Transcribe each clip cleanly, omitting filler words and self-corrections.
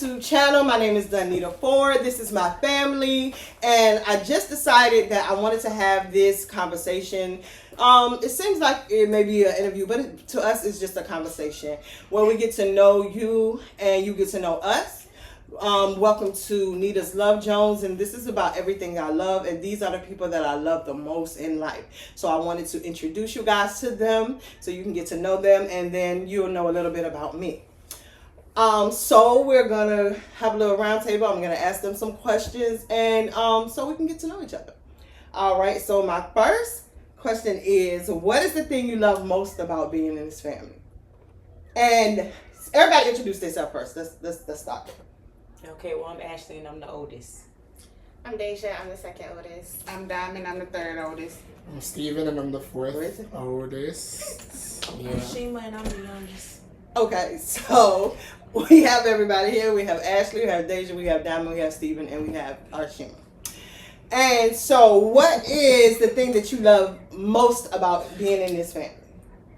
YouTube channel. My name is Nita. This is my family, and I just decided that I wanted to have this conversation. It seems like it may be an interview, but to us it's just a conversation where we get to know you and you get to know us. Welcome to Nita's Love Jones, and this is about everything I love, and these are the people that I love the most in life. So I wanted to introduce you guys to them so you can get to know them, and then you'll know a little bit about me. So we're gonna have a little round table. I'm gonna ask them some questions, and so we can get to know each other. All right, so my first question is, what is the thing you love most about being in this family? And everybody introduce themselves first. Let's start there. Okay, well, I'm Ashley and I'm the oldest. I'm Deja, I'm the second oldest. I'm Diamond, I'm the third oldest. I'm Steven and I'm the fourth oldest. Yeah. I'm Shima and I'm the youngest. Okay, so we have everybody here. We have Ashley, we have Deja, we have Diamond, we have Steven, and we have Shima. And so what is the thing that you love most about being in this family?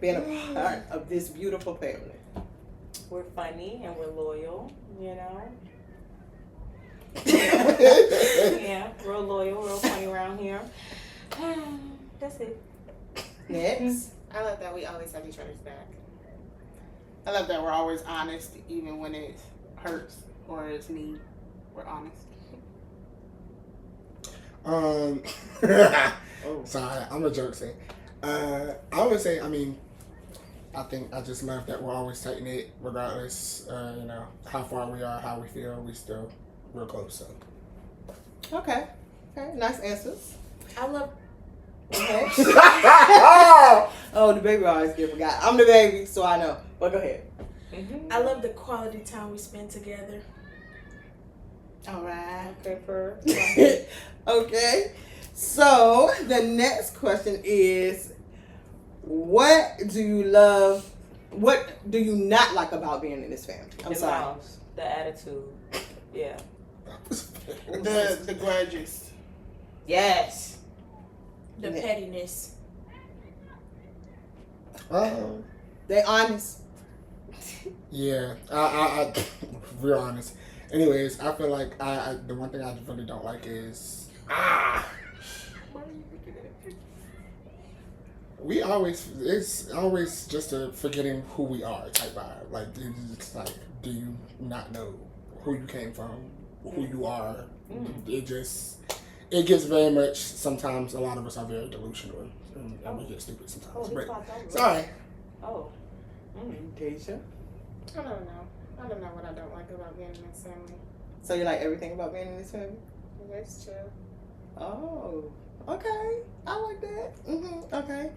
Being a part of this beautiful family? We're funny and we're loyal, you know? Yeah, real loyal, real funny around here. That's it. Next. I love that we always have each other's back. I love that we're always honest, even when it hurts or it's me. We're honest. Sorry, I'm a joke saying. I would say, I think I just love that we're always tight knit, regardless, how far we are, how we feel, we still real close. So. Okay, nice answers. I love. Okay. Oh, the baby always get forgot. I'm the baby, so I know. But go ahead. Mm-hmm. I love the quality time we spend together. All right. Okay, for Okay, so the next question is, what do you not like about being in this family? I'm the sorry. mouse, the attitude. Yeah. The grudges. Yes. The Yeah. pettiness. They honest. Yeah, I real honest. Anyways, I feel like the one thing I really don't like is it's always just a forgetting who we are type vibe. Like it's like, do you not know who you came from, who you are? It gets very much. Sometimes a lot of us are very delusional and we get stupid sometimes. Oh, But, sorry. Oh. Deja. I don't know. I don't know what I don't like about being in this family. So you like everything about being in this family? It's chill. Oh, okay. I like that. Okay.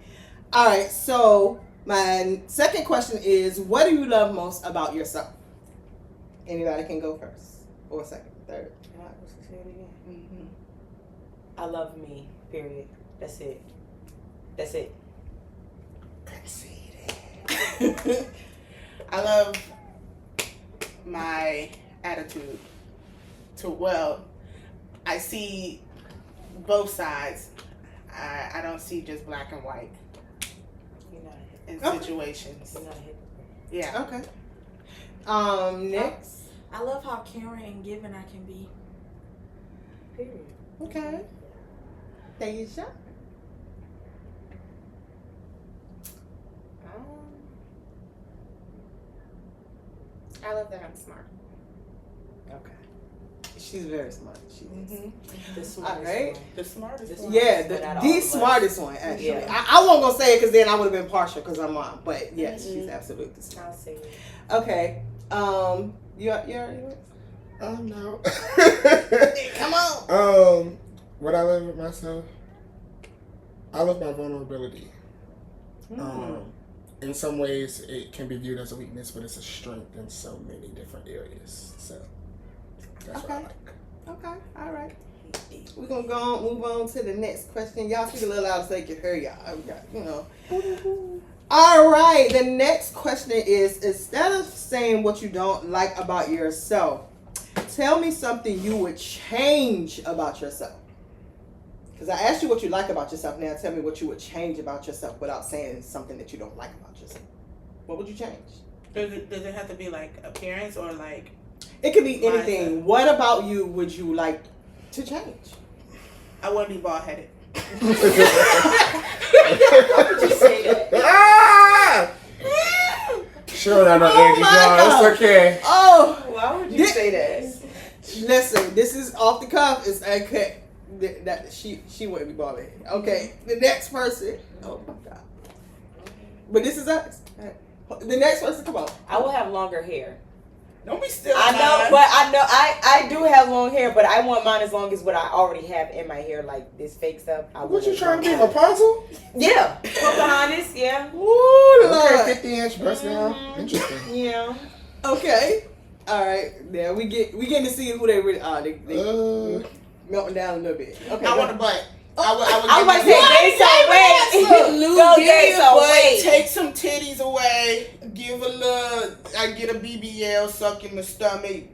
All right. So my second question is, what do you love most about yourself? Anybody can go first, or second, third. Say it again. I love me. Period. That's it. That's it. Conceited. I love my attitude. I see both sides. I don't see just black and white You're not a in Okay. situations. You're not a hypocrite. Yeah. Okay. Next. I love how caring and giving I can be. Period. Okay. Deja. I love that I'm smart. Okay. She's very smart. She is. The smartest Alright. one. The smartest This one. Yeah, Without all the of us. smartest one, actually. Yeah. I wasn't going to say it because then I would have been partial because I'm mom. But yes, she's absolutely smart. I'll say it. Okay. You already went? No. Come on. What I love with myself, I love my vulnerability. In some ways, it can be viewed as a weakness, but it's a strength in so many different areas. So that's what I like. Okay. All right. We're going to move on to the next question. Y'all speak a little louder so they can hear y'all. You know. All right. The next question is, instead of saying what you don't like about yourself, tell me something you would change about yourself. Because I asked you what you like about yourself. Now tell me what you would change about yourself without saying something that you don't like about yourself. What would you change? Does it have to be like appearance or like It could be anything. What about you would you like to change? I want to be bald headed. Why would you say that? Ah! Sure, I know Angie John. It's okay. Oh, Why would you say that? listen, this is off the cuff. It's uncut. That she wouldn't be bald headed. Okay, the next person. Oh my god. But this is us. The next person, come on. I will have longer hair. Don't be still. I know, but I do have long hair, but I want mine as long as what I already have in my hair, like this fake stuff. What you trying to be, Rapunzel? Yeah, Pocahontas, yeah. Ooh, Lord. Okay, 50-inch breast now. Interesting. Yeah. Okay. All right. Yeah, we getting to see who they really are. They melting down a little bit. Okay. I want a butt. I was about to say, Take some titties away. Give a little. I get a BBL, suck in the stomach.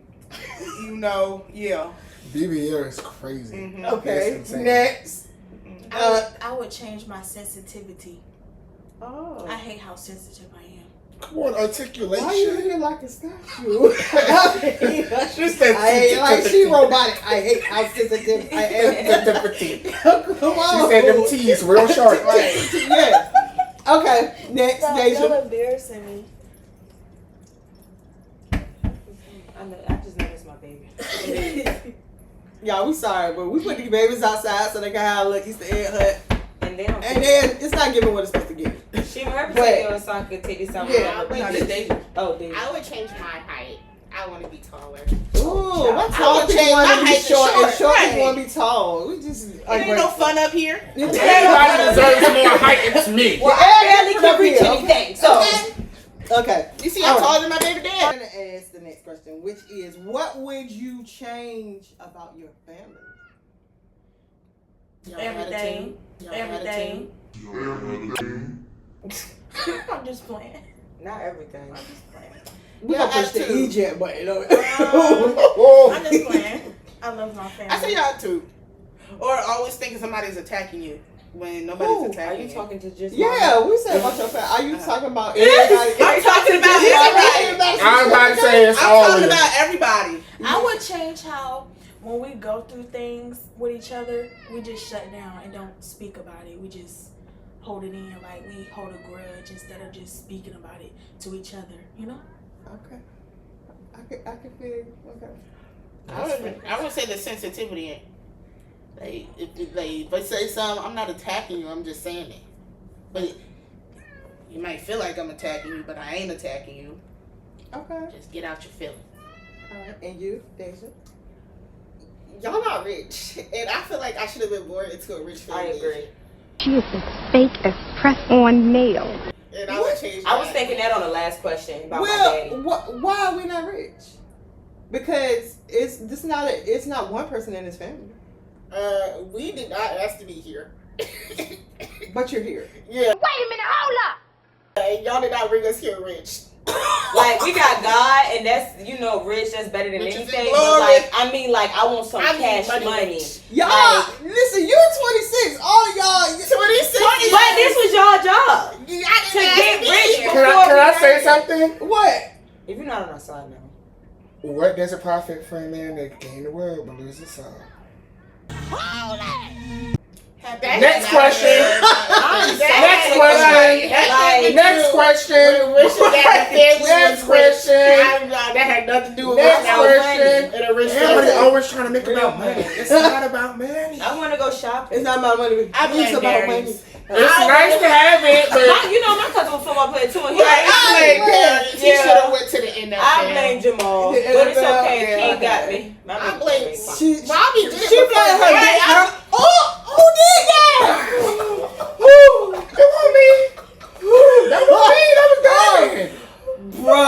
You know, yeah. BBL is crazy. Mm-hmm. Okay. That's insane. Next. I would change my sensitivity. Oh. I hate how sensitive I am. Come on, articulation. Why are you here like a statue? She said like she robotic. I hate how sensitive I am. sensitivity. Come on. She said them T's real sharp. Right. Yeah. Okay. Next, Y'all Deja. embarrassing me. I just noticed my baby. Y'all, we sorry, but we put these babies outside so they can have a little Easter egg hut. And they don't. And then it's not giving what it's supposed to give. She remember But- taking a song could take this something. Yeah, No, this Deja. Oh, dude. I would change my height. I want to be taller. Ooh, my I tall would people change want my to be height to short, and short, short right. people want to be tall. We just It ain't no fun up here. Everybody deserves more height. It's me. Well, I barely can reach anything, so. Okay. You see, I'm taller than my baby I'm dad. going to ask the next question, which is, what would you change about your family? Everything. Everything. I'm just playing. Not everything. I'm just playing. We Yeah, gonna push the attitude. eject button. I'm just playing. I love my family. I say y'all too. Or always thinking somebody's attacking you when nobody's Who? Are attacking you talking to just Yeah, we said about your family. Are you talking about Yes, everybody? I'm talking about everybody. I'm about to say it's I'm all of talking you. about everybody. I would change how when we go through things with each other, we just shut down and don't speak about it. We just hold it in, like we hold a grudge instead of just speaking about it to each other. You know? Okay. I can feel. Okay. I would say the sensitivity. Like, if I say something, I'm not attacking you. I'm just saying it. But you might feel like I'm attacking you, but I ain't attacking you. Okay. Just get out your feelings. All right. And you, Deja? Y'all not rich, and I feel like I should have been born into a rich I family. agree. She is as fake as press-on nail. And I would change. I was that. thinking that on the last question about my Well, daddy. why are we not rich? Because it's not one person in this family. We did not ask to be here. But you're here. Yeah, Wait a minute, hold up! and y'all did not bring us here rich. Like, we got God, and that's, rich, that's better than Riches and anything. But, glory. I want some I need cash money money. rich. Y'all, Like- listen, you're 26. All y'all. 26. But this was y'all job. I didn't To ask get to be rich here. Can I say something? What? If you're not on our side now. What does it profit for a man to gain the world but lose his soul? Next question. Next question. Next question. Next question. That had nothing to do with Next my question. and a rich Everybody family. always trying to make it about money. It's not about money. I want to go shopping. It's not about money. I blame It's about Darius. money. It's nice to have it, but My cousin was a football player too, and he I blame Darius. He Yeah. should have went to the NFL. I blame Jamal, Yeah, but it's yeah, okay. yeah, King okay. got me. My I baby blame. baby fine. She Bobby did it She before blamed her. me. Her. Who did that? it wasn't me. That was me. That was God. Bro.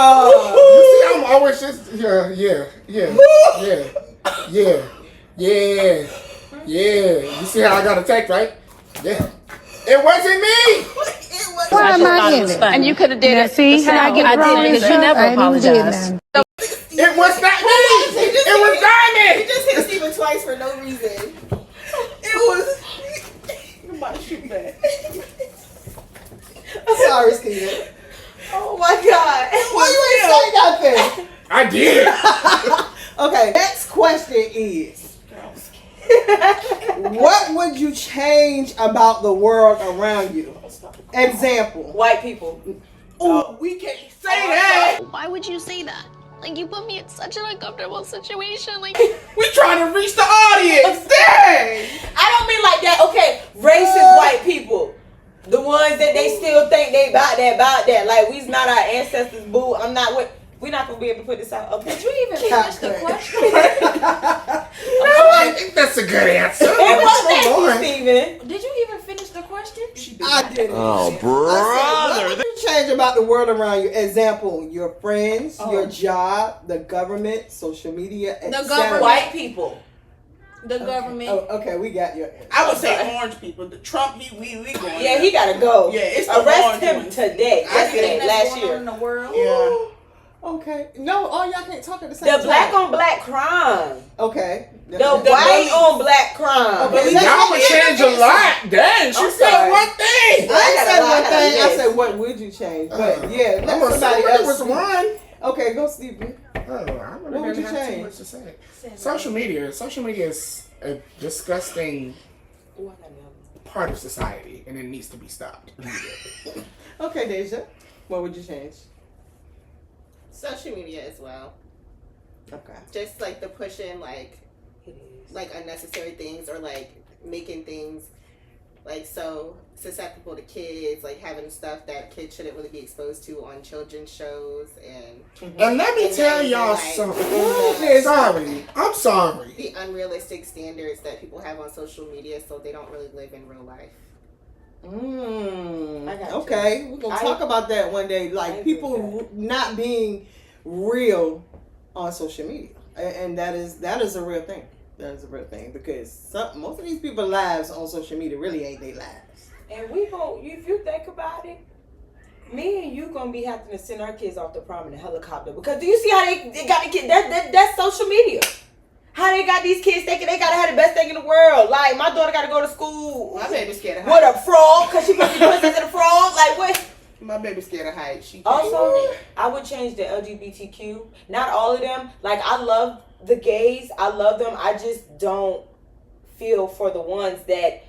You see, I'm always just yeah. You see how I got attacked, right? Yeah. It wasn't me. Why am I in it? And you could have did it. See how I get wrong and stuff? I ain't even did nothing. It was not me. It was He Diamond. just hit Steven twice for no reason. It was. I'm about to shoot back. Sorry, Steven. Oh my God! Why you ain't say nothing? I did. Okay, next question is, what would you change about the world around you? Example. White people. Oh, we can't say that. Why would you say that? Like, you put me in such an uncomfortable situation. Like, We trying to reach the audience. Dang. I don't mean like that. Okay, racist white people. The ones that they still think they about that. Like, we's not our ancestors, boo. I'm not with. We're not gonna be able to put this out. Okay. Did you even finish the question? I think that's a good answer. Thank you, Steven. Did you even finish the question? I didn't. Oh, brother. What would you change about the world around you? Example, your friends, your job, the government, social media, etc. government. White people. The government. Oh, okay, we got your answer. I would say orange people. The Trump, we going. Yeah, he gotta go. Yeah, it's the arrest orange him ones. today. Yesterday, That's last going on year. in the world. Yeah. Okay. No, all y'all can't talk at the same The time. black on black crime. Okay. The white on black crime. Okay, Y'all would change a lot. Dang, she I'm said sorry. one thing. I said one thing. I Yes. said, what would you change? But yeah, I'm let gonna somebody say else. it was one. Okay, go, Stephen. Oh, I What really would you didn't have too change? much to say. Social media is a disgusting part of society, and it needs to be stopped. Okay, Deja, what would you change? Social media as well. Okay. Just like the pushing like unnecessary things or like making things like so susceptible to kids, like having stuff that kids shouldn't really be exposed to on children's shows and And let me tell y'all like, something. I'm sorry. the unrealistic standards that people have on social media, so they don't really live in real life. I got you. Okay, we're gonna talk about that one day. Like people not being real on social media, and that is a real thing. That is a real thing because most of these people's lives on social media really ain't their lives. And we gon' if you think about it, me and you gonna be having to send our kids off to prom in a helicopter because do you see how they got the kids? That's social media. How they got these kids thinking they gotta have the best thing in the world. Like my daughter gotta go to school. My baby's scared of with heights. a frog because she puts princess in a frog. Like what? My baby's scared of heights. She Also, I would change the LGBTQ. Not all of them. Like I love the gays. I love them. I just don't feel for the ones that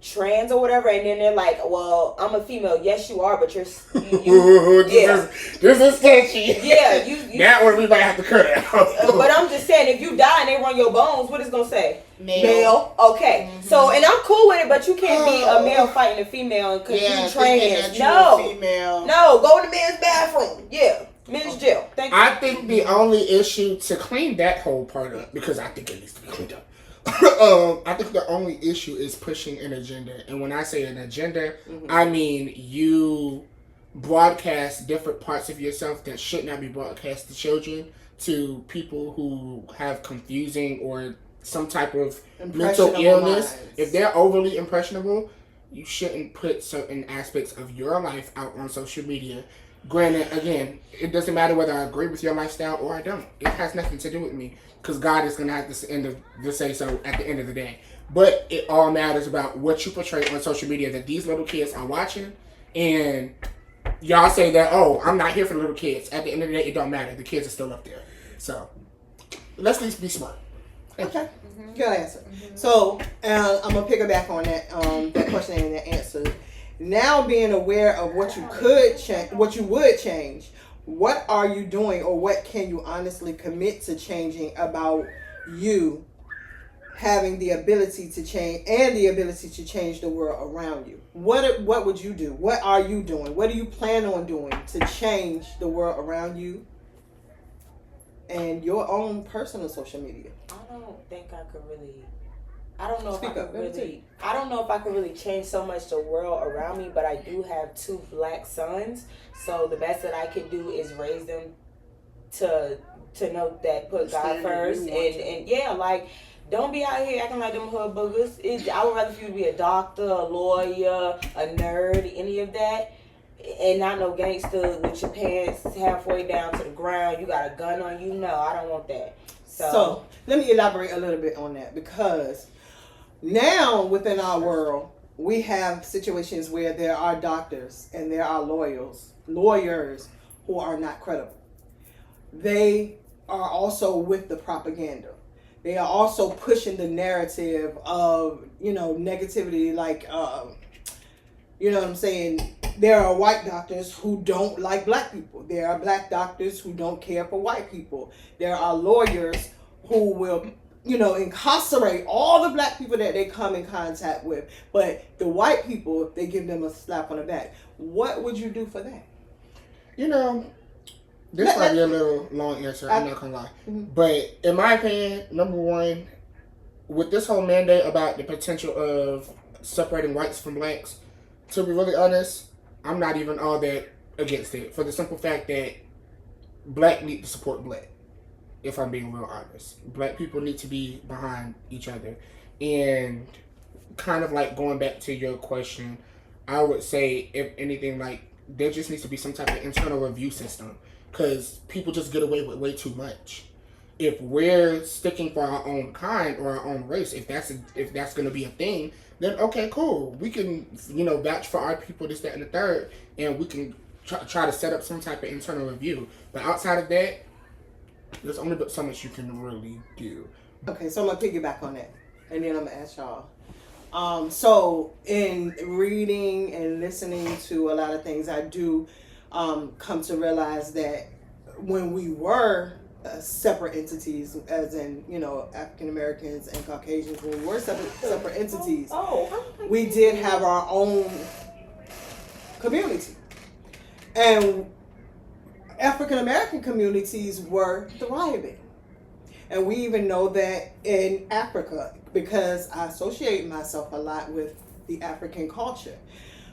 trans or whatever, and then they're like, "Well, I'm a female." Yes, you are, but you're This is touchy. Yeah, you. That one we might have to cut out. But I'm just saying, if you die and they run your bones, what is it gonna say? Male. Okay. So, and I'm cool with it, but you can't be a male fighting a female because you trans. No. Female. No, go in the men's bathroom. Yeah. Men's jail. Thank you. I think the only issue to clean that whole part up, because I think it needs to be cleaned up. I think the only issue is pushing an agenda. And when I say an agenda, I mean you broadcast different parts of yourself that should not be broadcast to children, to people who have confusing or some type of mental illness. minds. If they're overly impressionable, you shouldn't put certain aspects of your life out on social media. Granted, again, it doesn't matter whether I agree with your lifestyle or I don't. It has nothing to do with me, because God is going to have to say so at the end of the day. But it all matters about what you portray on social media that these little kids are watching. And y'all say that, oh, I'm not here for the little kids. At the end of the day, it don't matter. The kids are still up there. So, let's at least be smart. Okay, good answer. So I'm gonna piggyback on that question and that answer. Now being aware of what you could change, what you would change, what are you doing, or what can you honestly commit to changing about you having the ability to change and the ability to change the world around you? What would you do? What are you doing? What do you plan on doing to change the world around you and your own personal social media? I don't think I could really. I don't know Speak if I up, could let me really. I don't know if I could really change so much the world around me, but I do have 2 black sons, so the best that I could do is raise them to know that put God first, and yeah, like don't be out here acting like them hood boogers. I would rather for you to be a doctor, a lawyer, a nerd, any of that. And not no gangster with your pants halfway down to the ground. You got a gun on you. No, I don't want that. So let me elaborate a little bit on that, because now within our world, we have situations where there are doctors and there are lawyers who are not credible. they are also with the propaganda. They are also pushing the narrative of, negativity, like, you know what I'm saying? There are white doctors who don't like black people. There are black doctors who don't care for white people. There are lawyers who will, incarcerate all the black people that they come in contact with. But the white people, they give them a slap on the back. What would you do for that? This might be a little long answer, I'm not gonna lie. But in my opinion, number one, with this whole mandate about the potential of separating whites from blacks, to be really honest, I'm not even all that against it. For the simple fact that black need to support black. If I'm being real honest. Black people need to be behind each other. And kind of like going back to your question, I would say, if anything, like, there just needs to be some type of internal review system. Because people just get away with way too much. If we're sticking for our own kind or our own race, if that's going to be a thing, then okay, cool. We can, vouch for our people, this, that, and the third, and we can try to set up some type of internal review. But outside of that, there's only so much you can really do. Okay, so I'm going to piggyback on that. And then I'm going to ask y'all. So in reading and listening to a lot of things, I do come to realize that when we were separate entities, as in, African Americans and Caucasians, when we were separate entities, we did have our own community. And African American communities were thriving. And we even know that in Africa, because I associate myself a lot with the African culture.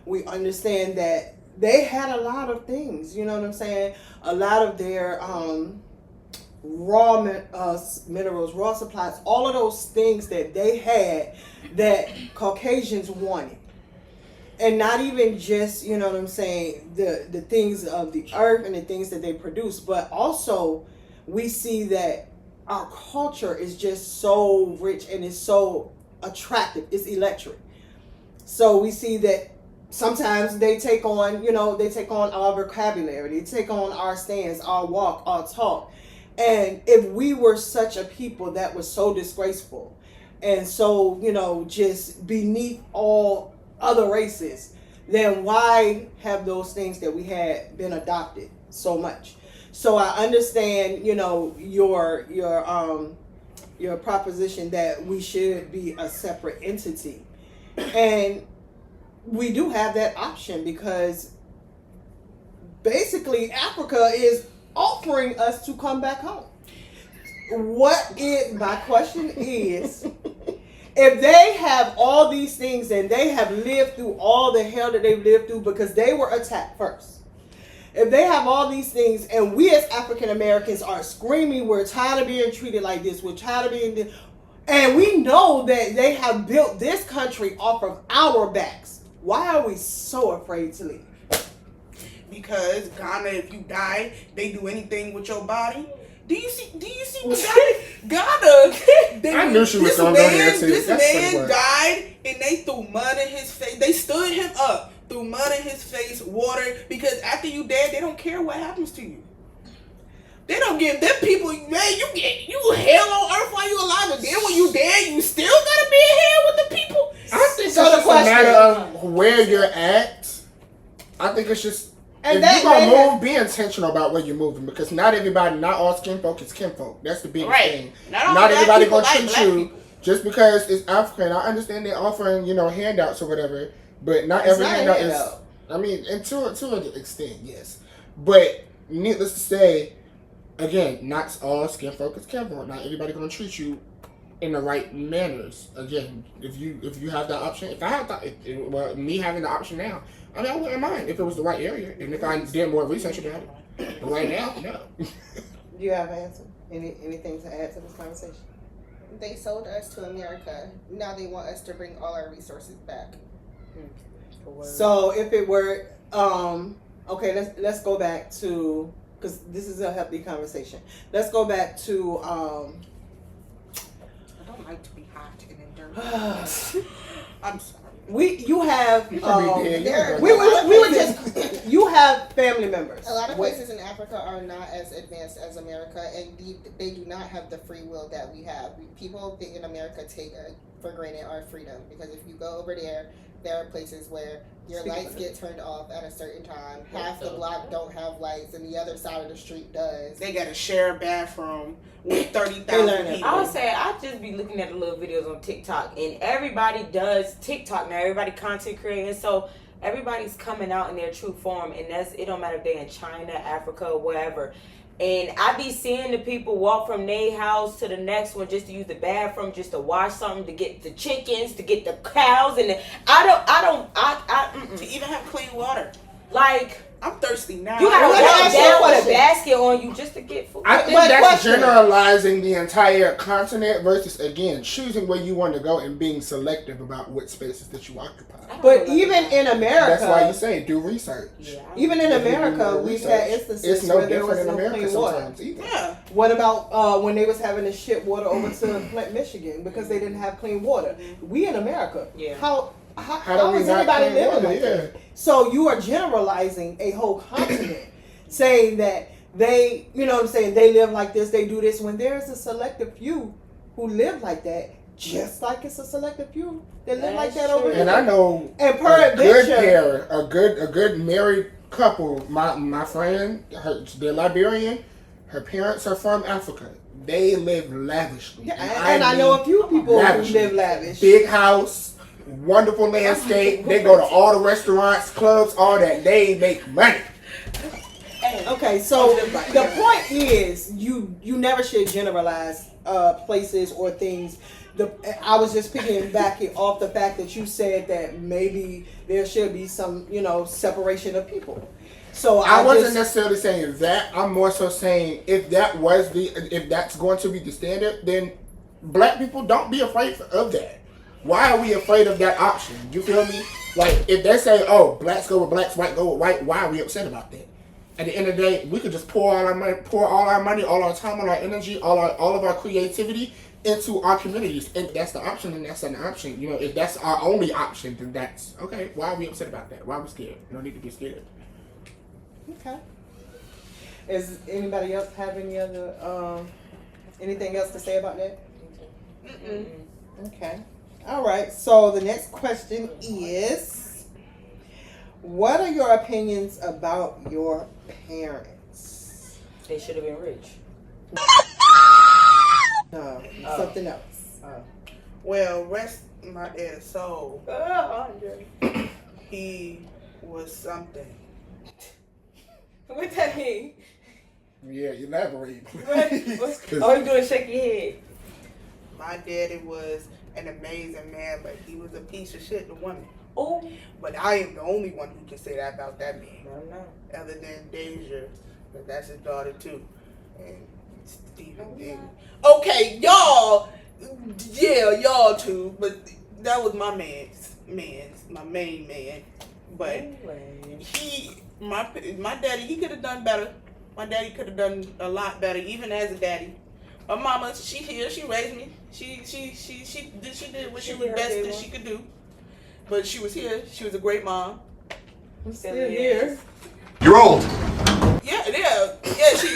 We understand that they had a lot of things, you know what I'm saying? A lot of their raw minerals, raw supplies, all of those things that they had that Caucasians wanted. And not even just, you know what I'm saying, the things of the earth and the things that they produce, but also we see that our culture is just so rich and it's so attractive. It's electric. So we see that sometimes they take on, our vocabulary, they take on our stance, our walk, our talk. And if we were such a people that was so disgraceful and so, just beneath all other races, then why have those things that we had been adopted so much? So I understand, your proposition that we should be a separate entity. And we do have that option because basically Africa is offering us to come back home. My question is, if they have all these things and they have lived through all the hell that they've lived through because they were attacked first, if they have all these things and we as African Americans are screaming, we're tired of being treated like this, we're tired of being this, and we know that they have built this country off of our backs, why are we so afraid to leave? Because Ghana, if you die, they do anything with your body. Do you see what Ghana? I knew she was going to go there too. This man died and they threw mud in his face. They stood him up, threw mud in his face, water, because after you dead, they don't care what happens to you. They don't give them people, man, you hell on earth while you alive, and then when you dead, you still gotta be in hell with the people. I think so it's just a matter of where you're at. I think it's just, if you're going to move, be intentional about where you're moving, because not all skin folk is kin folk. That's the biggest thing. Not everybody going to treat you just because it's African. I understand they're offering, handouts or whatever, but not every handout is, I mean, and to an extent, yes. But needless to say, again, not all skin folk is kin folk. Not everybody going to treat you in the right manners. Again, if you have that option, if I have me having the option now, I mean, I wouldn't mind if it was the right area and if I did more research about it. But right now, no. Do you have an answer? Anything to add to this conversation? They sold us to America. Now they want us to bring all our resources back. So if it were, okay, let's go back to, because this is a healthy conversation. Let's go back to. I don't like to be hot and in dirt. I'm sorry. you have You could be dead. we would just you have family members. A lot of places in Africa are not as advanced as America, and they do not have the free will that we have. People in America take for granted our freedom, because if you go over there, there are places where your lights get turned off at a certain time. Half the block don't have lights, and the other side of the street does. They got to share a bathroom with 30,000 people. I would say I just be looking at the little videos on TikTok, and everybody does TikTok now. Everybody content creating, so everybody's coming out in their true form, and it don't matter if they're in China, Africa, wherever. And I be seeing the people walk from their house to the next one just to use the bathroom, just to wash something, to get the chickens, to get the cows, and to even have clean water. Like, I'm thirsty now. You gotta walk down with a basket on you just to get food. I think that's generalizing the entire continent versus, again, choosing where you want to go and being selective about what spaces that you occupy. But even in America, that's why you say do research. Yeah, even in America, we've had instances it's no where there was different in no America clean water. sometimes either. Yeah. What about when they was having to ship water over to Flint, Michigan, because they didn't have clean water? We in America, how is anybody living like that? So you are generalizing a whole continent, saying that they, you know what I'm saying, they live like this, they do this, when there's a selective few who live like that, just like it's a selective few that live like that over here. And I know and a good pair, a good married couple. My friend, they're Liberian. Her parents are from Africa. They live lavishly. Yeah, and I know a few people who live lavish. Big house, wonderful landscape. They go to all the restaurants, clubs, all that. They make money. Okay, so the point is, you never should generalize places or things. I was just picking back off the fact that you said that maybe there should be some, separation of people. So I wasn't necessarily saying that. I'm more so saying if that's going to be the standard, then black people, don't be afraid of that. Why are we afraid of that option? You feel me? Like, if they say, oh, blacks go with blacks, white go with white, why are we upset about that? At the end of the day, we could just pour all our money, all our time, all our energy, all of our creativity into our communities, and that's the option, and that's an option. If that's our only option, then that's okay. Why are we upset about that? Why are we scared? You don't need to be scared. Okay. Is anybody else have any other anything else to say about that? Mm-mm. Okay. All right. So the next question is, what are your opinions about your parents? They should have been rich. No, something else. Well, rest my dad's soul. He was something. What that mean? Yeah, elaborate. Oh, you doing shake your head. My daddy was an amazing man, but he was a piece of shit to women. Oh. But I am the only one who can say that about that man. I don't know. Other than Deja, but that's his daughter too. And Stephen. Okay, y'all. Yeah, y'all too. But that was my my main man. But my daddy, he could have done better. My daddy could have done a lot better, even as a daddy. My mama, she raised me. She did what she was best that she could do. But she was here. She was a great mom. I'm still here. You're old. Yeah.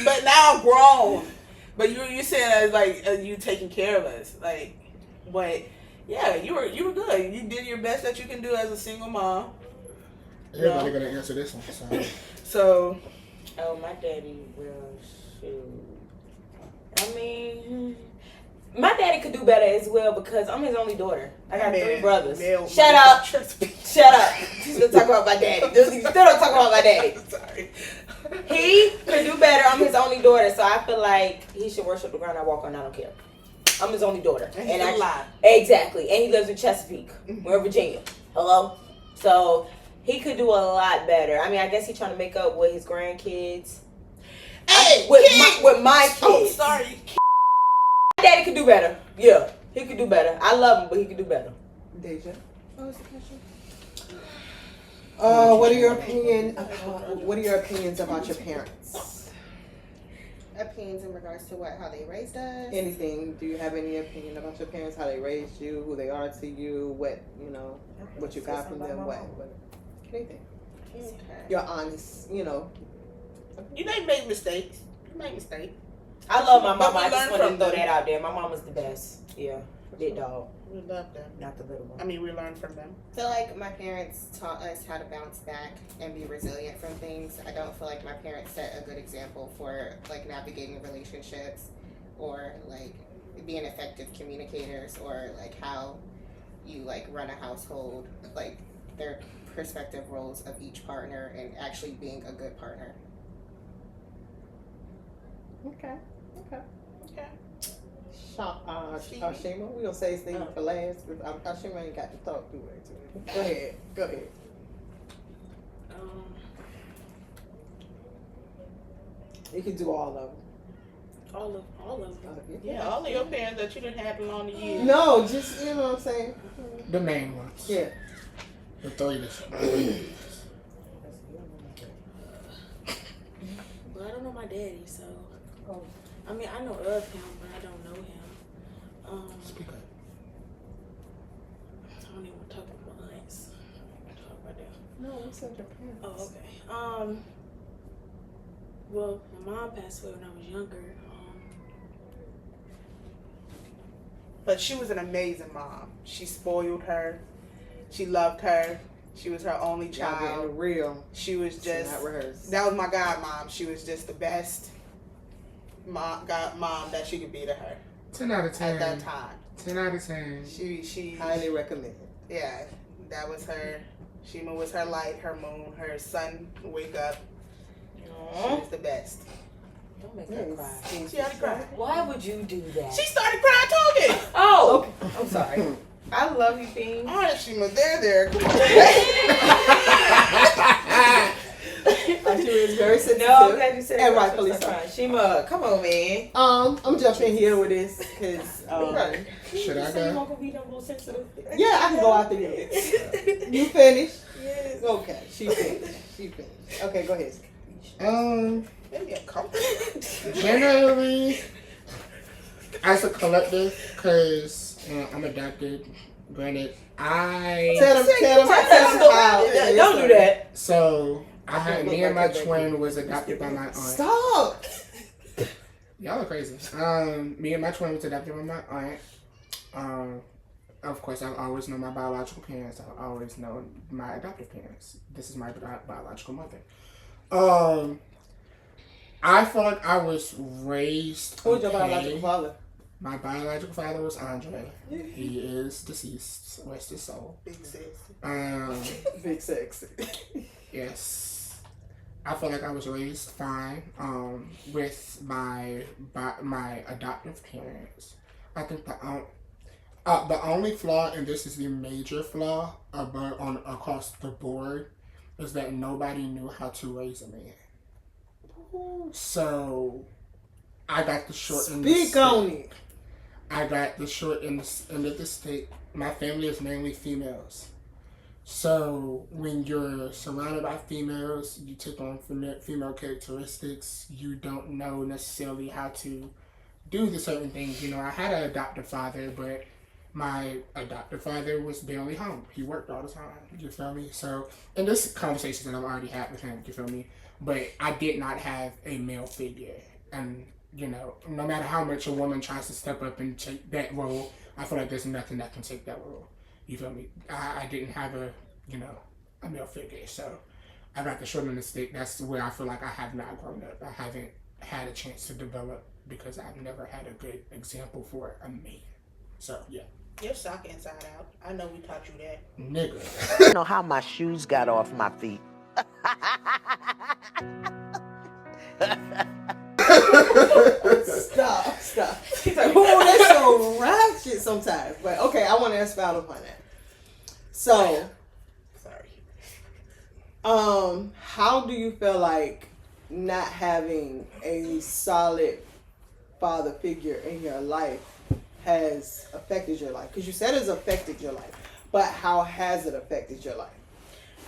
But now I'm grown. But you said like you taking care of us, like, but yeah, you were good. You did your best that you can do as a single mom. Everybody gonna answer this one. So. Oh, my daddy will shoot. I mean, my daddy could do better as well because I'm his only daughter. I got 3 brothers. Shut up. Shut up. Still talk about my daddy. Still don't talk about my daddy. Sorry. He could do better. I'm his only daughter, so I feel like he should worship the ground I walk on. I don't care. I'm his only daughter. And he's alive. Exactly. And he lives in Chesapeake. We're in Virginia. Hello? So he could do a lot better. I mean, I guess he's trying to make up with his grandkids. Hey, with my kids. Oh, sorry. My daddy could do better. Yeah, he could do better. I love him, but he could do better. Deja, what was the question? What are your opinions about your parents? opinions in regards to how they raised us. Anything? Do you have any opinion about your parents? How they raised you? Who they are to you? What what you got from them? What? Anything? Okay. You're honest. You know, you make mistakes. You make mistakes. I love my mama. But we I just learn wanted to from throw them. that out there. My mama's the best. Yeah, big dog, We love them. not the little one. I mean, we learn from them. I feel like my parents taught us how to bounce back and be resilient from things. I don't feel like my parents set a good example for like navigating relationships or like being effective communicators or like how you like run a household, like their perspective roles of each partner and actually being a good partner. Okay. Okay. Shima, we gonna say Steve for last because Shima ain't got to talk too much. Go ahead. You can do all of them. All of them. Yeah, all of your parents that you didn't have along the years. No, just you know what I'm saying. The main ones. Yeah. The three. Well, I don't know my daddy, so. I mean, I know of him, but I don't know him. Speak up. I don't even want to talk about my aunts. Talk about them. No, we said your parents. Oh, okay. Well, my mom passed away when I was younger. But she was an amazing mom. She spoiled her. She loved her. She was her only Y'all getting child. real. She was just. Not rehearsed. That was my godmom. She was just the best mom that she could be to her 10 out of 10. at that time. 10 out of 10. She Highly recommend. yeah, that was her. Shima was her light, her moon, her sun. Wake up. She was the best. Don't make her cry. She already cried. Why would you do that? She started crying talking. Oh, I'm sorry. I love you, Bean. All right, Shima, there. Come on. She was very sensitive. No, I'm glad you said And that. rightfully so. Shima, come on, man. I'm jumping here with this because Should I So you go? won't be no more sensitive? yeah, I can go after you. You finished? Yes. Okay, she finished. Okay, go ahead. Maybe a couple. Generally, as a collective, because I'm adopted. Granted, Tell them how. Don't do that. So I had me and my twin was adopted by my aunt. Stop. Y'all are crazy. Me and my twin was adopted by my aunt. Of course, I've always known my biological parents. I've always known my adoptive parents. This is my biological mother. I feel like I was raised. Who's your biological father? My biological father was Andre. He is deceased. Rest his soul. Big sis. Big sex. Yes. I feel like I was raised fine with my adoptive parents. I think the only flaw, and this is the major flaw across the board, is that nobody knew how to raise a man. So I got the short end of the stick. Speak on it. I got the short end of the stick. My family is mainly females. So when you're surrounded by females, you take on female characteristics. You don't know necessarily how to do the certain things. You know, I had an adoptive father, but my adoptive father was barely home. He worked all the time. You feel me? So, and this conversation that I've already had with him, you feel me? But I did not have a male figure. And, you know, no matter how much a woman tries to step up and take that role, I feel like there's nothing that can take that role. You feel me? I didn't have a male figure. So I got the short end of the stick. That's where I feel like I have not grown up. I haven't had a chance to develop because I've never had a good example for a man. So, yeah. Your sock inside out. I know we taught you that. Nigga. I don't know how my shoes got off my feet. Stop. He's like, oh, that's so ratchet sometimes. But okay, I want to expound upon that. So, Sorry. how do you feel like not having a solid father figure in your life has affected your life? Because you said it's affected your life, but how has it affected your life?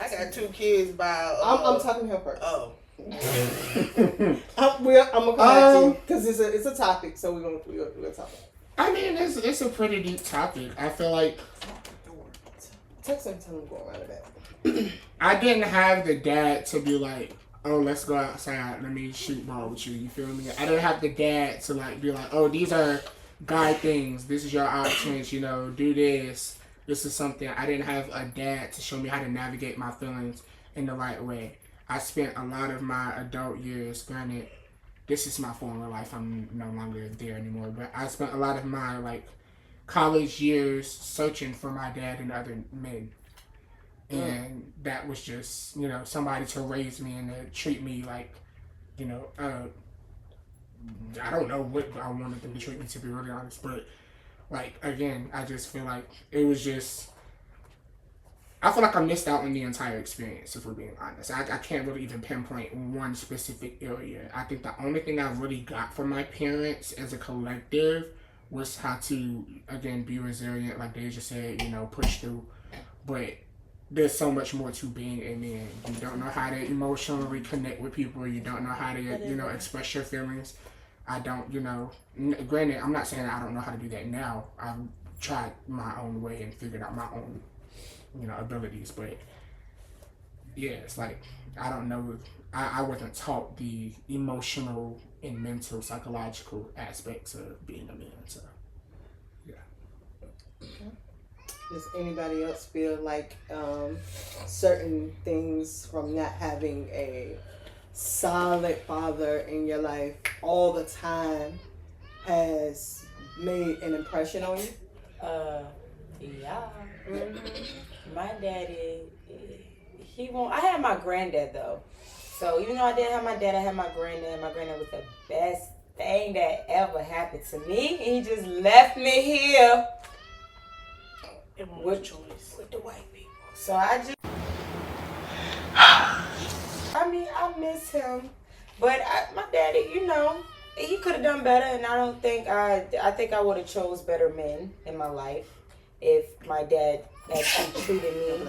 I got 2 kids by. I'm talking to her first. Oh. I'm gonna come back to you because it's a topic, so we're gonna talk about it. I mean, it's a pretty deep topic. I feel like Text him, tell him go around the back. I didn't have the dad to be like, oh, let's go outside, let me shoot ball with you. You feel me? I didn't have the dad to like be like, oh, these are guy things. This is your options. You know, do this. This is something. I didn't have a dad to show me how to navigate my feelings in the right way. I spent a lot of my adult years, granted, this is my former life. I'm no longer there anymore. But I spent a lot of my like college years searching for my dad and other men. And that was just, you know, somebody to raise me and to treat me like, you know, I don't know what I wanted them to treat me, to be really honest. But, like, again, I just feel like it was just, I feel like I missed out on the entire experience, if we're being honest. I can't really even pinpoint one specific area. I think the only thing I really got from my parents as a collective was how to, again, be resilient, like Deja said, you know, push through. But there's so much more to being a man. You don't know how to emotionally connect with people. You don't know how to, you know, express your feelings. I don't, you know, granted, I'm not saying I don't know how to do that now. I've tried my own way and figured out my own, you know, abilities. But yeah, it's like, I don't know. I wasn't taught the emotional and mental, psychological aspects of being a man. So, yeah. Okay. Does anybody else feel like certain things from not having a solid father in your life all the time has made an impression on you? Yeah. My daddy, he won't. I had my granddad though. So even though I didn't have my dad, I had my granddad. My granddad was the best thing that ever happened to me. He just left me here. With the white people. So I just, I mean, I miss him, but my daddy, you know, he could have done better, and I think I would have chose better men in my life if my dad actually treated me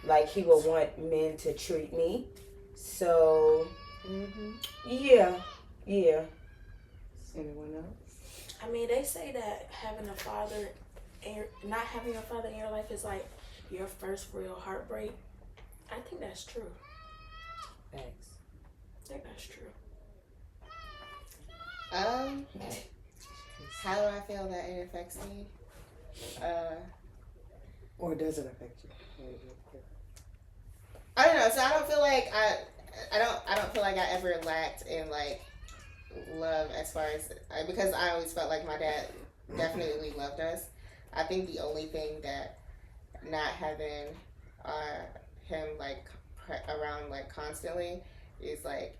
like he would want men to treat me. So, yeah. Anyone else? I mean, they say that having a father and not having a father in your life is like your first real heartbreak. I think that's true. Thanks. I think that's true. How do I feel that it affects me? Or does it affect you? I don't know. So I don't feel like I don't feel like I ever lacked in like love as far as because I always felt like my dad definitely loved us. I think the only thing that not having him like around like constantly is like,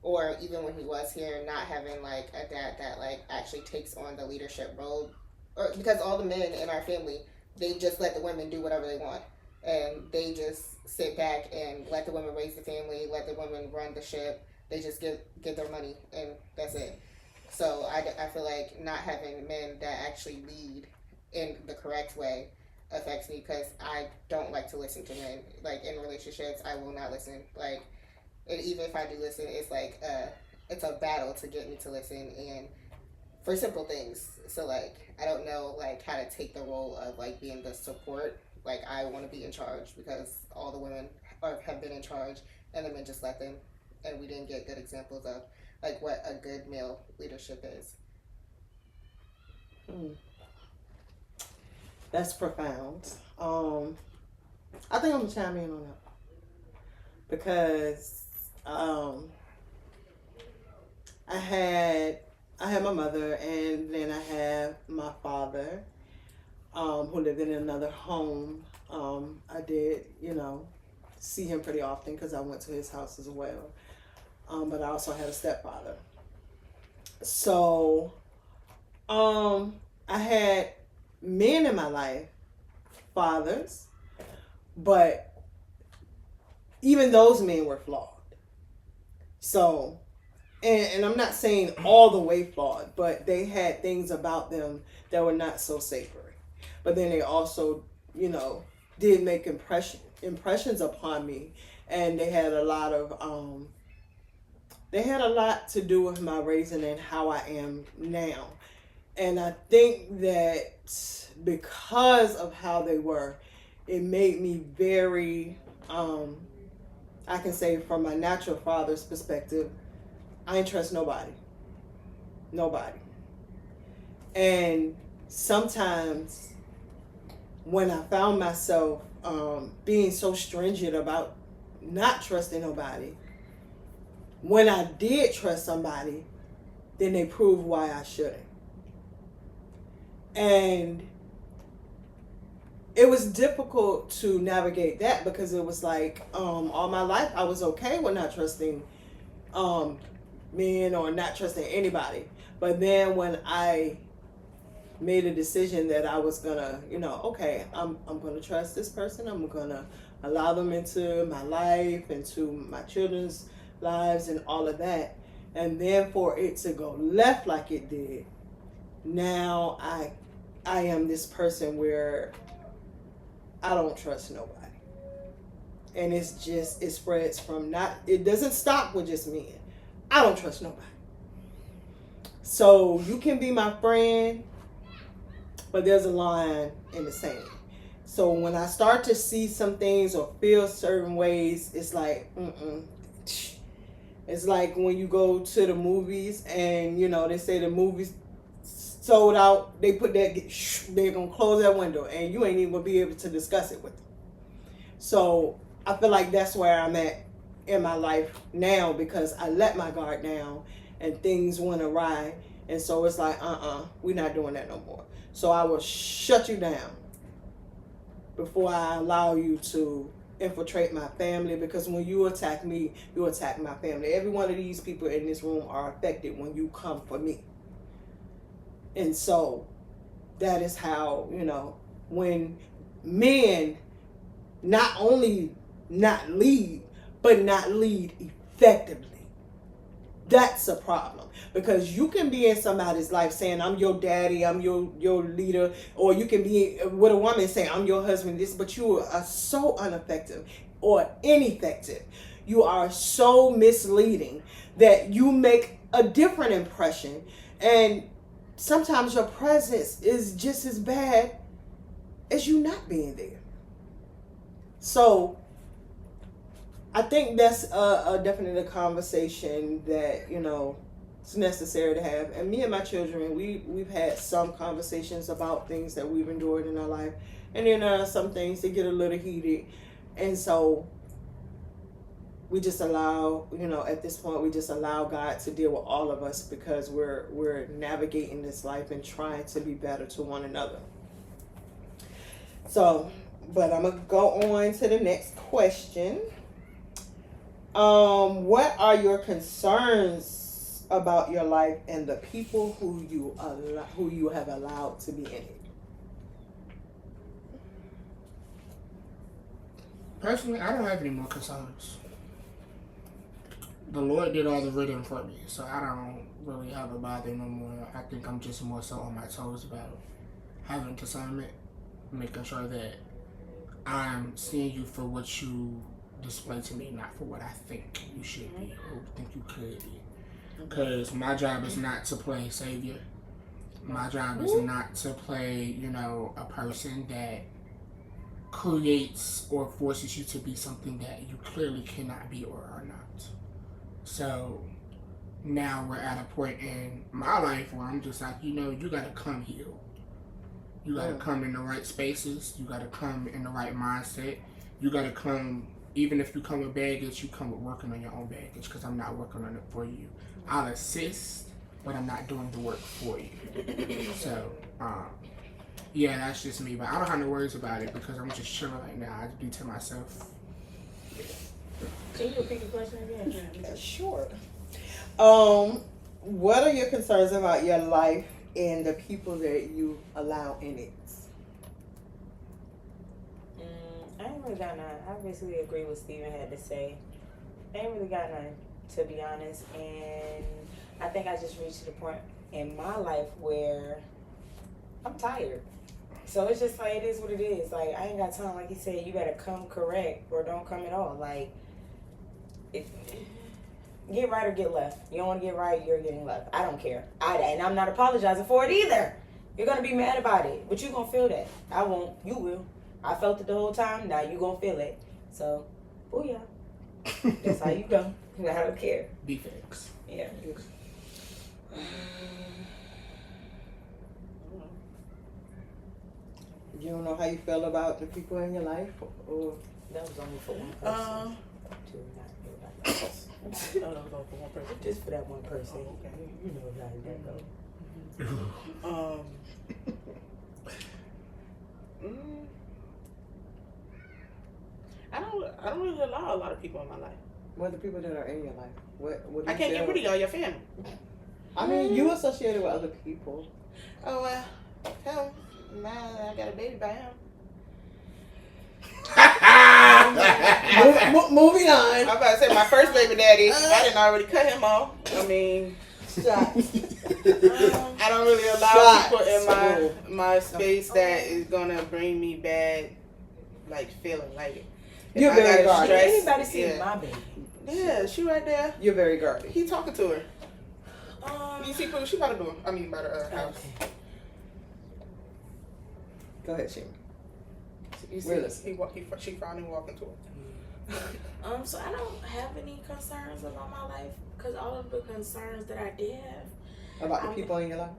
or even when he was here, not having like a dad that like actually takes on the leadership role, or because all the men in our family, they just let the women do whatever they want, and they just sit back and let the women raise the family, let the women run the ship. They just give their money and that's it. So I feel like not having men that actually lead in the correct way affects me because I don't like to listen to men. Like in relationships, I will not listen. Like, and even if I do listen, it's like it's a battle to get me to listen and for simple things. So like I don't know like how to take the role of like being the support. Like I want to be in charge because all the women have been in charge and the men just let them, and we didn't get good examples of like what a good male leadership is. That's profound. I think I'm gonna chime in on that because I had my mother, and then I have my father, who lived in another home. I did, see him pretty often because I went to his house as well. But I also had a stepfather. So, I had men in my life, fathers, but even those men were flawed. So, and I'm not saying all the way flawed, but they had things about them that were not so savory. But then they also, did make impressions upon me, and they had a lot of they had a lot to do with my raising and how I am now. And I think that because of how they were, it made me very, I can say from my natural father's perspective, I ain't trust nobody. Nobody. And sometimes when I found myself being so stringent about not trusting nobody, when I did trust somebody, then they proved why I shouldn't. And it was difficult to navigate that because it was like all my life I was okay with not trusting men or not trusting anybody. But then when I made a decision that I was gonna, okay, I'm gonna trust this person. I'm gonna allow them into my life, into my children's lives, and all of that. And then for it to go left like it did, now I am this person where I don't trust nobody. And it spreads from it doesn't stop with just men. I don't trust nobody. So you can be my friend, but there's a line in the sand. So when I start to see some things or feel certain ways, it's like, It's like when you go to the movies and, they say the movies sold out, they're going to close that window and you ain't even going to be able to discuss it with them. So I feel like that's where I'm at in my life now because I let my guard down and things went awry. And so it's like, we're not doing that no more. So I will shut you down before I allow you to infiltrate my family, because when you attack me, you attack my family. Every one of these people in this room are affected when you come for me. And so that is how, when men not only not lead, but not lead effectively. That's a problem, because you can be in somebody's life saying, I'm your daddy, I'm your leader, or you can be with a woman saying, I'm your husband, but you are so ineffective or ineffective. You are so misleading that you make a different impression. And sometimes your presence is just as bad as you not being there. So I think that's definitely a conversation that, it's necessary to have. And me and my children, we've had some conversations about things that we've endured in our life. And then some things that get a little heated. And so we just allow, at this point, we just allow God to deal with all of us because we're navigating this life and trying to be better to one another. So, but I'm going to go on to the next question. What are your concerns about your life and the people who you have allowed to be in it? Personally, I don't have any more concerns. The Lord did all the written for me, so I don't really have a bother no more. I think I'm just more so on my toes about having discernment, making sure that I'm seeing you for what you display to me, not for what I think you should be or think you could be. Because my job is not to play savior. My job is not to play, a person that creates or forces you to be something that you clearly cannot be or are not. So now we're at a point in my life where I'm just like, you gotta come healed. You gotta come in the right spaces. You gotta come in the right mindset. You gotta come, even if you come with baggage, you come with working on your own baggage, because I'm not working on it for you. I'll assist, but I'm not doing the work for you. So, yeah, that's just me. But I don't have no worries about it because I'm just chilling right now. I be to myself. Can you repeat the question again? Yeah, sure. What are your concerns about your life and the people that you allow in it? I ain't really got none. I basically agree with Steven had to say. I ain't really got none, to be honest. And I think I just reached the point in my life where I'm tired. So it's just like, it is what it is. Like, I ain't got time. Like he said, you gotta come correct or don't come at all. Like, Get right or get left. You don't want to get right, you're getting left. I don't care. And I'm not apologizing for it either. You're going to be mad about it, but you're going to feel that. I won't. You will. I felt it the whole time. Now you're going to feel it. So, booyah. That's how you go. I don't care. Defects. Yeah. You don't know how you feel about the people in your life, or That was only for one person. Two, not everybody. No, no, no, for one person. Just for that one person. You know how that goes. I don't really allow a lot of people in my life. what are the people that are in your life? What do I you can't feel? get rid of y'all, your family. I mean, you associated with other people. Oh well, hell, now I got a baby by him. Moving on. I'm about to say my first baby daddy. I didn't already cut him off. I mean, I don't really allow people in my space that is gonna bring me bad, like feeling like it. You're very guarded. Anybody see my baby? Yeah, she right there. You're very guarded. He talking to her. You see, she by the door. I mean, by the house. Go ahead, Shima. You see, she finally walking to her. So I don't have any concerns about my life because all of the concerns that I did have About the people in your life?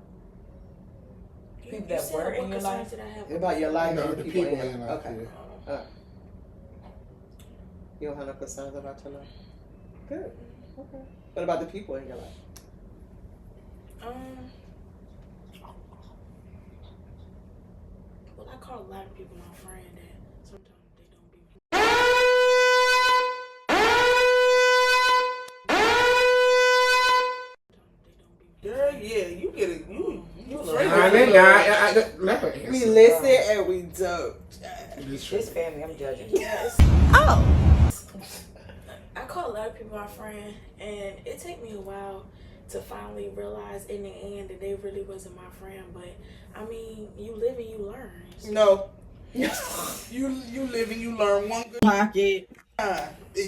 People that were in your life? that I have About your life No, and the the people people in in your your life. life, Okay. You don't have no concerns about your life? Good. Okay. What about the people in your life? Well, I call a lot of people my friend, and sometimes they don't be. Girl, yeah, you get it. You We listen and we don't. This family, I'm judging. Yes. Oh. I call a lot of people my friend, and it took me a while to finally realize in the end that they really wasn't my friend. But I mean, you live and you learn. No. you live and you learn one good pocket. The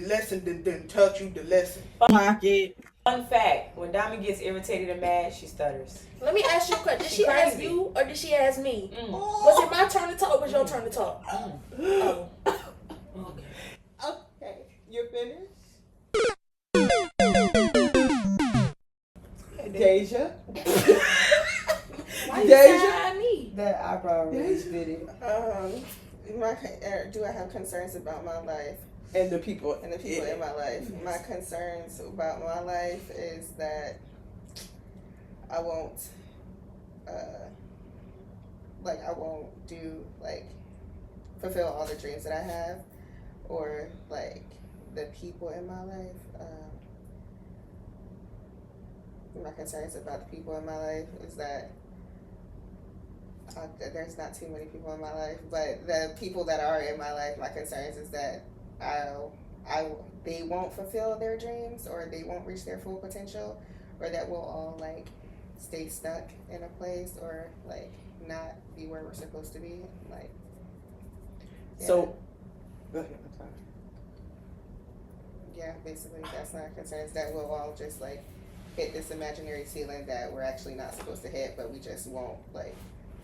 lesson didn't touch you. The lesson pocket. Fun fact: when Diamond gets irritated and mad, she stutters. Let me ask you a question. Did she Crazy. ask you or did she ask me? Was it my turn to talk or was your turn to talk? Oh. Okay. You're finished? Deja? Why you Deja? saying at me? That eyebrow raise video. Do I have concerns about my life And the people. and the people in my life? My concerns about my life is that I won't, fulfill all the dreams that I have, or like the people in my life. My concerns about the people in my life is that there's not too many people in my life, but the people that are in my life, my concerns is that they won't fulfill their dreams, or they won't reach their full potential, or that we'll all like stay stuck in a place, or like not be where we're supposed to be. Like, yeah. So, go ahead. I'm sorry. Yeah, basically that's my concerns, that we'll all just like hit this imaginary ceiling that we're actually not supposed to hit, but we just won't like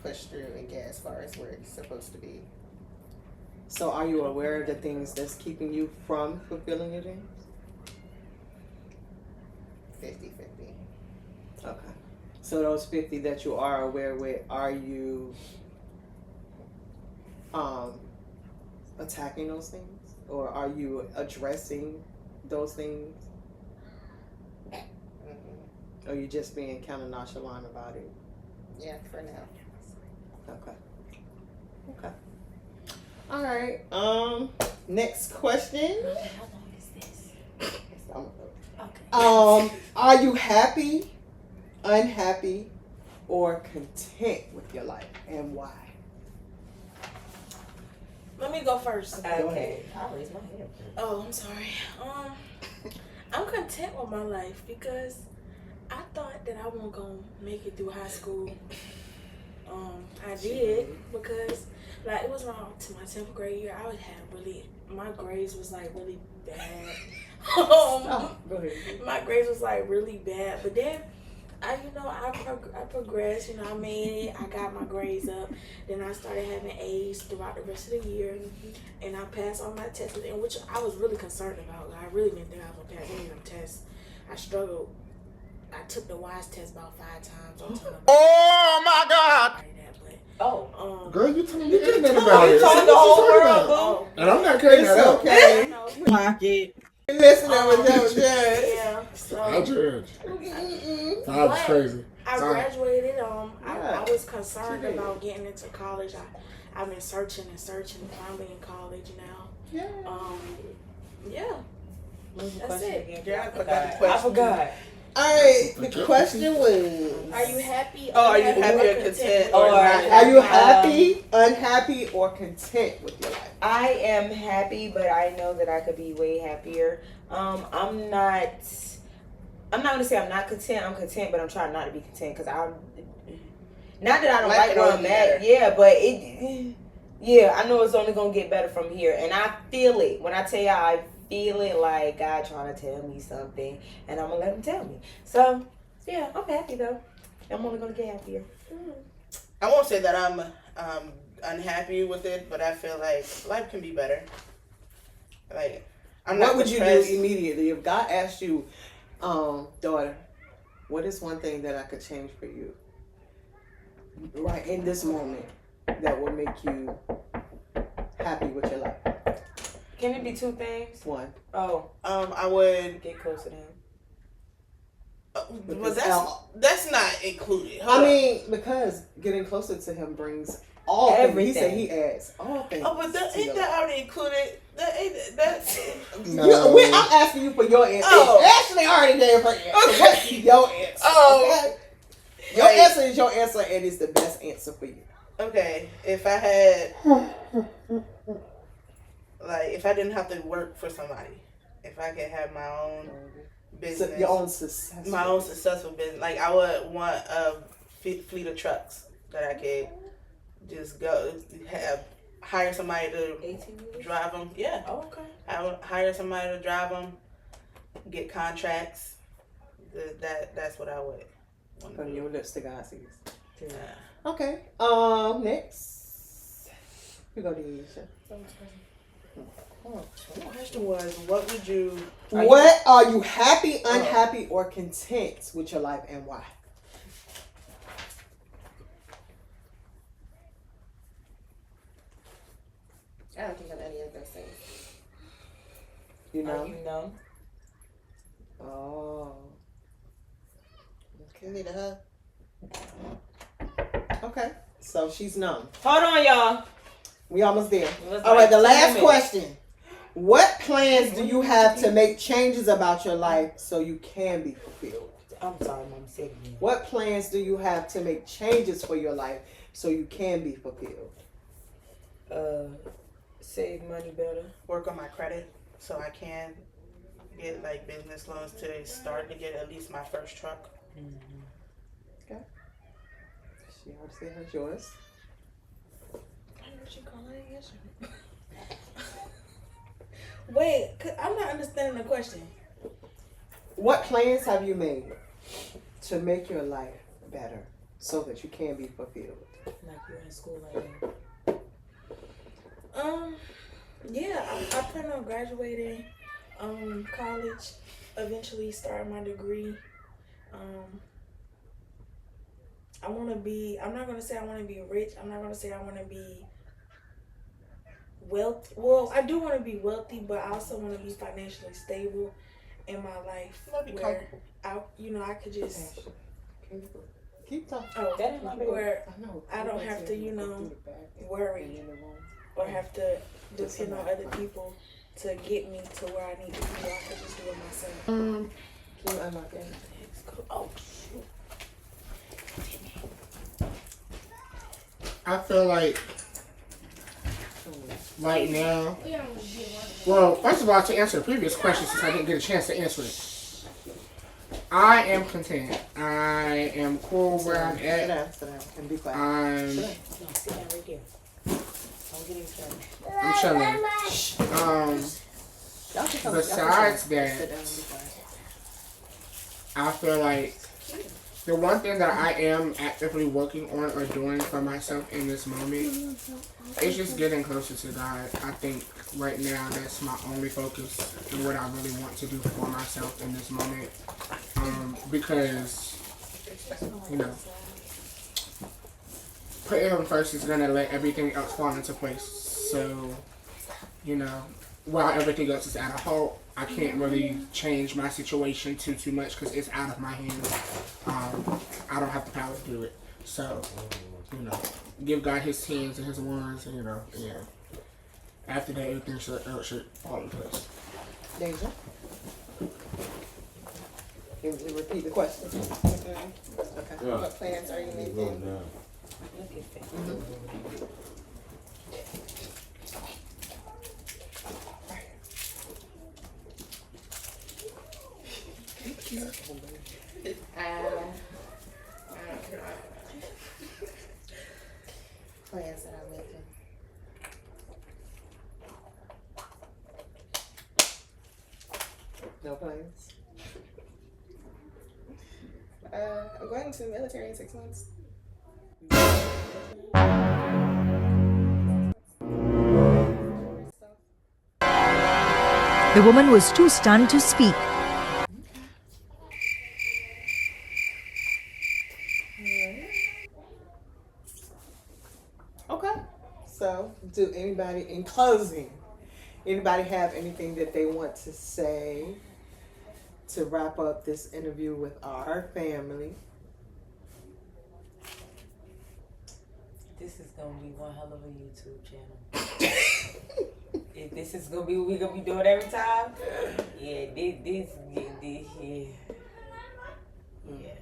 push through and get as far as we're supposed to be. So, are you aware of the things that's keeping you from fulfilling your dreams? 50-50. Okay. So, those 50 that you are aware with, are you attacking those things? Or are you addressing those things? Or are you just being kind of nonchalant about it? Yeah, for now. Okay. Okay. All right. Next question. How long is this? Okay. Are you happy, unhappy, or content with your life, and why? Let me go first. Okay, I'll raise my hand. Oh, I'm sorry. I'm content with my life because I thought that I wasn't gonna make it through high school. I did because like it was around to my 10th grade year. I would have my grades was like really bad. Go ahead. My grades was like really bad, but then I progressed. You know, I made it. I got my grades up. Then I started having A's throughout the rest of the year, and I passed all my tests, and which I was really concerned about. I really didn't think I was gonna pass any of them tests. I struggled. I took the WISE test about 5 times on time. Oh my God! Girl, you told me anything about it. You told the whole world, Oh, And I'm not cutting that out. Okay. Pocket. Listen to what Joe judge. yeah. I judge. That was crazy. I Sorry. graduated. I was concerned about getting into college. I've been searching and finally in college now. Yeah. Yeah. That's it. Yeah, I forgot. All right. The question was: Are you happy? Are you happy or content? Or Are you happy, unhappy, or content with your life? I am happy, but I know that I could be way happier. I'm not gonna say I'm not content. I'm content, but I'm trying not to be content because I'm not that I don't like where I'm at. Yeah, but I know it's only gonna get better from here, and I feel it when I tell you I feel it like God trying to tell me something, and I'm gonna let him tell me. So yeah, I'm happy though. I'm only gonna get happier. I won't say that I'm unhappy with it, but I feel like life can be better. Like, What would you do immediately if God asked you, daughter, what is one thing that I could change for you right in this moment that will make you happy with your life? Can it be 2 things? One. I would Get closer to him. But that's not included. Because getting closer to him brings all everything. He said he adds all things. Oh, but ain't that already included? That's No. I'm asking you for your answer. Oh. Ashley already gave her answer. Okay. What's your answer? Oh. Okay? Your answer is your answer, and it's the best answer for you. Okay, if I had, if I didn't have to work for somebody, if I could have my own business, So your own success, my own successful business, like I would want a fleet of trucks that I could just go hire somebody to drive them. Yeah. Oh, okay. I would hire somebody to drive them, get contracts. That's what I would. From your lips to God sees. Yeah. Okay. Next. We go to Aisha. The question was, what would you? Are you happy, unhappy, or content with your life, and why? I don't think I'm any of those things. You know? Are you numb? Oh. Can lead her. Okay. So she's numb. Hold on, y'all. We almost there. Let's All right, the like 10 last minutes. question. What plans do you have to make changes about your life so you can be fulfilled? I'm sorry, Mom. Say it again. What plans do you have to make changes for your life so you can be fulfilled? Save money better. Work on my credit so I can get business loans to start to get at least my first truck. Okay. She already said her yours. Wait, I'm not understanding the question. What plans have you made to make your life better so that you can be fulfilled? Like you're in school right now. Yeah, I plan on graduating college, eventually start my degree. I'm not going to say I want to be rich. I'm not going to say I want to be wealthy. Well, I do want to be wealthy, but I also want to be financially stable in my life. Where I could just... Keep talking. Oh, that ain't my baby. where I don't have to, worry or have to depend on other people to get me to where I need to be. I could just do it myself. Can you unlock that? Oh, I feel like right now, well, first of all, to answer the previous question, since I didn't get a chance to answer it, I am content. I am cool where I'm Sit at. down, and be quiet. I'm No, sit down right there. Don't get in trouble. I'm chilling. Besides that, Sit down and be quiet. I feel like the one thing that I am actively working on or doing for myself in this moment is just getting closer to God. I think right now that's my only focus and what I really want to do for myself in this moment. Because, you know, putting Him first is going to let everything else fall into place. So, you know, while everything else is at a halt, I can't really change my situation too much because it's out of my hands. I don't have the power to do it. So, you know, give God His hands and His words, and, you know, yeah. After that, everything should fall in place. Deja? Can you repeat the question? Okay. What plans are you making? Look at that. Plans that I'm making. No plans? I'm going to the military in 6 months. The woman was too stunned to speak. Okay. So, do anybody, in closing, anybody have anything that they want to say to wrap up this interview with our family? This is gonna be one hell of a YouTube channel. If this is gonna be what we gonna be doing every time, yeah, this, yeah.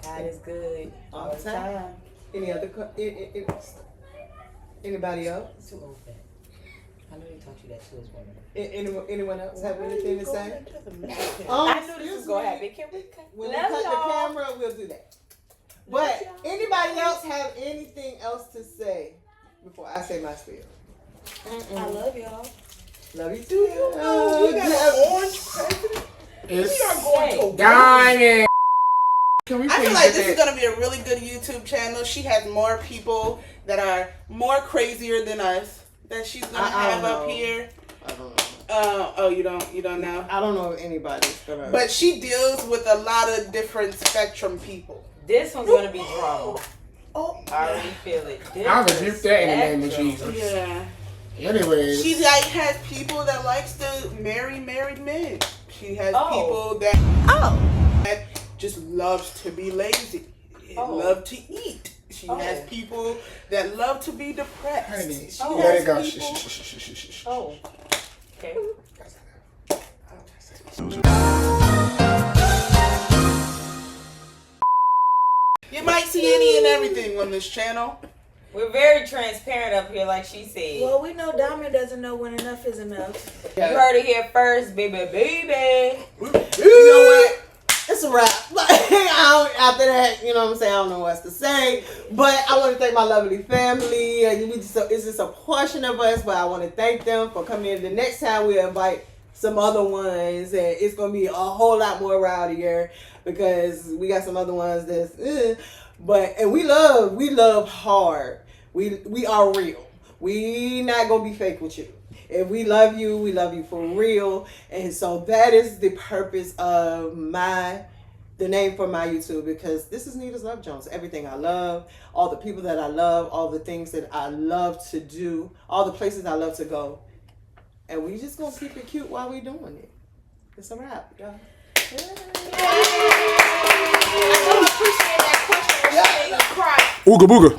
God is good all the time. Any other? Anybody else? Too old for that. I know they taught you that too as women. Anyone else have anything to say? I knew this was gonna happen. Can we cut? When we cut the camera, we'll do that. But anybody else have anything else to say before I say my spiel? I love y'all. Love you too. We got an orange president. It's We are going to diamond. Can we I feel please like get this is that? going to be a really good YouTube channel. She has more people that are more crazier than us that she's going to have up here. I don't know. Oh, you don't know? I don't know if anybody's gonna. But she deals with a lot of different spectrum people. This one's gonna be drama. Oh, I already feel it. I rebuke that in the name of Jesus. yeah. Anyways, She like has people that likes to marry married men. She has people that just loves to be lazy, love to eat. She has people that love to be depressed. honey, She let it go. has people- Oh. Okay. You might see any and everything on this channel. We're very transparent up here, like she said. Well, we know Diamond doesn't know when enough is enough. You heard it here first, baby. You know what? It's a wrap. After that, you know what I'm saying? I don't know what else to say. But I want to thank my lovely family. It's just a portion of us, but I want to thank them for coming in. The next time we'll invite some other ones, and it's going to be a whole lot more rowdier because we got some other ones that's, and we love hard. We are real. We not going to be fake with you. If we love you for real. And so that is the purpose of the name for my YouTube, because this is Nita's Love Jones. Everything I love, all the people that I love, all the things that I love to do, all the places I love to go. And we just gonna keep it cute while we doing it. It's a wrap, y'all. I don't appreciate that question. Ooga booga.